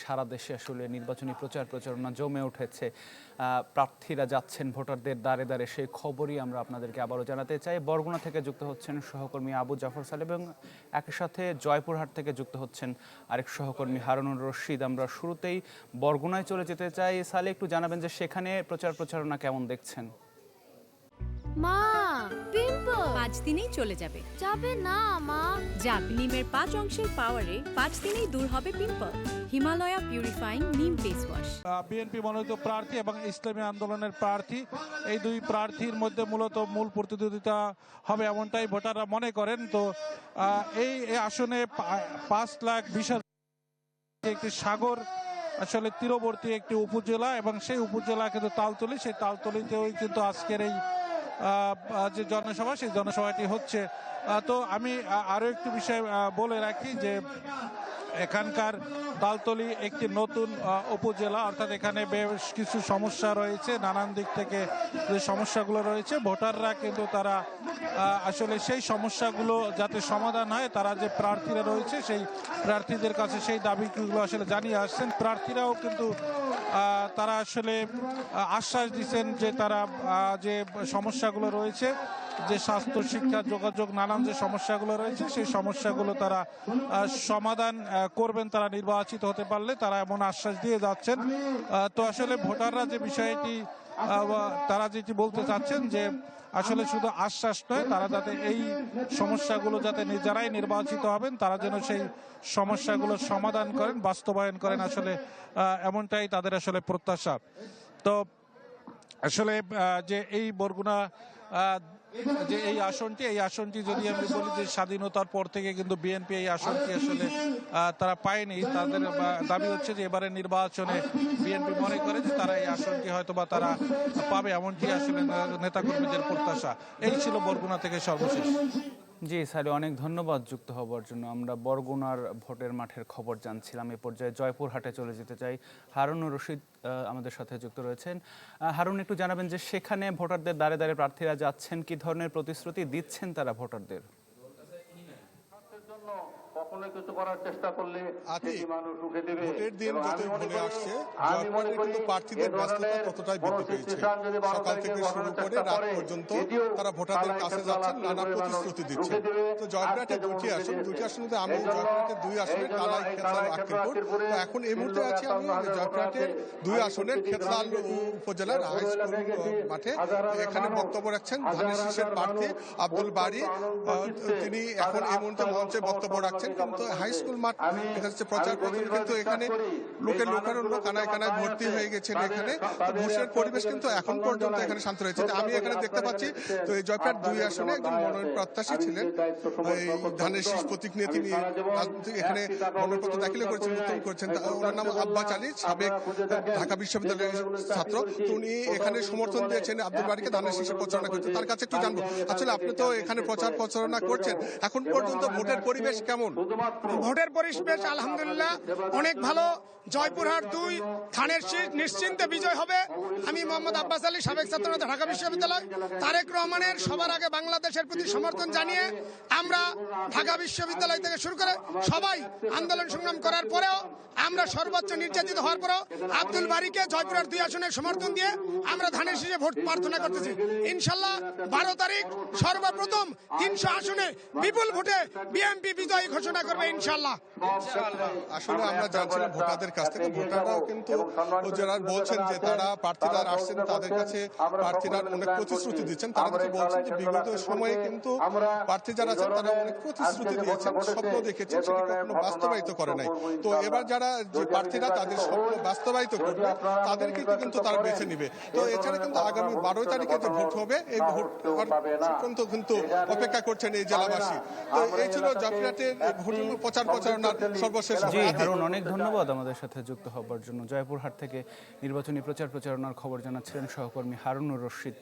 সারা দেশে আসলে নির্বাচনী প্রচার প্রচারণা জমে উঠেছে। প্রার্থীরা যাচ্ছেন ভোটারদের দ্বারে দ্বারে, সেই খবরই আমরা আপনাদেরকে আবারও জানাতে চাই। বরগুনা থেকে যুক্ত হচ্ছেন সহকর্মী আবু জাফর সালেহ এবং একই সাথে জয়পুরহাট থেকে যুক্ত হচ্ছেন আরেক সহকর্মী হারুনুর রশিদ। আমরা শুরুতেই বরগুনায় চলে যেতে চাই। সালে, একটু জানাবেন যে সেখানে প্রচার প্রচারণা কেমন দেখছেন? মা, পিম্পল 5 দিনেই চলে যাবে। যাবে না মা। যাক, নিমের 5 অংশের পাওয়ারে 5 দিনেই দূর হবে পিম্পল। হিমালয়া পিউরিফাইং নিম ফেস ওয়াশ। বিএনপি মনোনীত প্রার্থী এবং ইসলামী আন্দোলনের প্রার্থী, এই দুই প্রার্থীর মধ্যে মূলত মূল প্রতিদ্বন্দ্বিতা হবে এমনটাই ভোটাররা মনে করেন। তো এই আসনে 5,20,000 একটি সাগর আসলে তীরবর্তী একটি উপজেলা এবং সেই উপজেলা কিন্তু তালতলী, সেই তালতলীতেও কিন্তু আজকের এই যে জনসভা, সেই জনসভাটি হচ্ছে। তো আমি আরও একটি বিষয় বলে রাখি যে এখানকার তালতলী একটি নতুন উপজেলা, অর্থাৎ এখানে বেশ কিছু সমস্যা রয়েছে। নানান দিক থেকে যে সমস্যাগুলো রয়েছে, ভোটাররা কিন্তু তারা আসলে সেই সমস্যাগুলো যাতে সমাধান হয়, তারা যে প্রার্থীরা রয়েছে সেই প্রার্থীদের কাছে সেই দাবিগুলো আসলে জানিয়ে আসছেন। প্রার্থীরাও কিন্তু তারা আসলে আশ্বাস দিচ্ছেন যে তারা যে সমস্যাগুলো রয়েছে, যে স্বাস্থ্য, শিক্ষা, যোগাযোগ, নানান যে সমস্যাগুলো রয়েছে সেই সমস্যাগুলো তারা সমাধান করবেন তারা নির্বাচিত হতে পারলে, তারা এমন আশ্বাস দিয়ে যাচ্ছেন। তো আসলে ভোটাররা যে বিষয়টি তারা যেটি বলতে চাচ্ছেন যে আসলে শুধু আশ্বাস নয়, তারা যাতে এই সমস্যাগুলো যাতে যারাই নির্বাচিত হবেন তারা যেন সেই সমস্যাগুলো সমাধান করেন, বাস্তবায়ন করেন, আসলে এমনটাই তাদের আসলে প্রত্যাশা। তো আসলে যে এই বরগুনা যে এই আসনটি যদি আমি বলি যে স্বাধীনতার পর থেকে কিন্তু বিএনপি এই আসনটি আসলে তারা পায়নি। তাদের দাবি হচ্ছে যে এবারে নির্বাচনে বিএনপি মনে করে যে তারা এই আসনটি হয়তো বা তারা পাবে, এমনটি আসলে নেতাকর্মীদের প্রত্যাশা। এই ছিল বরগুনা থেকে সর্বশেষ। জি সালে, অনেক ধন্যবাদ যুক্ত হবার জন্য। আমরা বরগুনার ভোটের মাঠের খবর জানছিলাম। এ পর্যায়ে জয়পুরহাটে চলে যেতে চাই। হারুনুর রশিদ আমাদের সাথে যুক্ত রয়েছেন। হারুন, একটু জানাবেন যে সেখানে ভোটারদের দ্বারে দ্বারে প্রার্থীরা যাচ্ছেন, কি ধরনের প্রতিশ্রুতি দিচ্ছেন তারা ভোটারদের? কখনো কিছু করার চেষ্টা করলে মানুষ রুখে দেবে। ভোটের দিন যতই ঘনিয়ে আসছে, জয়পুরহাটে কিন্তু প্রার্থীদের ব্যস্ততা ততটাই বৃদ্ধি পেয়েছে। সকাল থেকে শুরু করে রাত পর্যন্ত তারা ভোটারদের কাছে যাচ্ছেন, নানা প্রতিশ্রুতি দিচ্ছেন। তো জয়পুরহাটে দুটি আসনে আমি জয়পুরহাটের 2 আসনের কালাই, খেতলাল, আক্কেলপুর। তো এখন এই মুহূর্তে আছি আমি জয়পুরহাটের 2 আসনের খেতলাল উপজেলার হাই স্কুল মাঠে। এখানে বক্তব্য রাখছেন ধানের শীষের প্রার্থী আব্দুল বারী। তিনি এখন এই মুহূর্তে মঞ্চে বক্তব্য রাখছেন। কিন্তু হাই স্কুল মাঠ প্রচার কিন্তু এখানে লোকারণ্য কানায় কানায় ভর্তি হয়ে গেছেন। এখানে ভোটের পরিবেশ কিন্তু এখন পর্যন্ত এখানে শান্ত রয়েছে। আমি এখানে দেখতে পাচ্ছি তো এই জয়পুরহাট 2 আসনে একজন মনোনয়ন প্রত্যাশী ছিলেন, এই ধানের শীষ প্রতীক নিয়ে তিনি রাজনৈতিক এখানে মনোনয়নপত্র দাখিল করেছেন। ওনার নাম আব্বাস আলী, সাবেক ঢাকা বিশ্ববিদ্যালয়ের ছাত্র। তো উনি এখানে সমর্থন দিয়েছেন আব্দুল বারীকে ধানের শীষে প্রচারণা করছেন। তার কাছে একটু জানবো, আসলে আপনি তো এখানে প্রচারণা করছেন, এখন পর্যন্ত ভোটের পরিবেশ কেমন? ভোটের পরিবেশ আলহামদুলিল্লাহ অনেক ভালো। জয়পুরহাট 2 ধানের শীষ নিশ্চিন্তে বিজয় হবে। আমি মোহাম্মদ আব্বাস আলী, সাবেক ছাত্র ঢাকা বিশ্ববিদ্যালয়। তারেক রহমানের সবার আগে বাংলাদেশের প্রতি সমর্থন জানিয়ে আমরা ঢাকা বিশ্ববিদ্যালয় থেকে শুরু করে সবাই আন্দোলন সংগ্রাম করার পরেও, আমরা সর্বোচ্চ নির্যাতিত হওয়ার পরেও আব্দুল বারীকে জয়পুরহাট 2 আসনের সমর্থন দিয়ে আমরা ধানের শীষে ভোট প্রার্থনা করতেছি। ইনশাল্লাহ 12 তারিখ সর্বপ্রথম 300 আসনে বিপুল ভোটে বিএনপি বিজয়ী ঘোষণা করবে ইনশাল্লাহ। আসলে আমরা জানছিলাম ভোটারদের কাছ থেকে, ভোটাররাও কিন্তু যারা বলছেন যে তারা প্রার্থীরা আসছেন তাদের কাছে প্রার্থীরা অনেক প্রতিশ্রুতি দিচ্ছেন। তারা কিন্তু বলছেন যে বিগত সময়ে কিন্তু প্রার্থী যারা আছেন তারা অনেক প্রতিশ্রুতি দিয়েছেন, স্বপ্ন দেখেছেন, সেটা কখনো বাস্তবায়িত করে নাই। তো এবার যারা যে প্রার্থীরা তাদের স্বপ্ন বাস্তবায়িত করবে তাদেরকে কিন্তু তারা বেছে নিবে। তো এছাড়া কিন্তু আগামী 12 তারিখে যে ভোট হবে, এই ভোট পর্যন্ত কিন্তু অপেক্ষা করছেন এই জেলাবাসী। তো এই ছিল জয়পুরহাটের প্রচারণার সর্বশেষ। জি হারুন, অনেক ধন্যবাদ আমাদের সাথে যুক্ত হবার জন্য। জয়পুরহাট থেকে নির্বাচনী প্রচারণার খবর জানাচ্ছিলেন সহকর্মী হারুনুর রশিদ।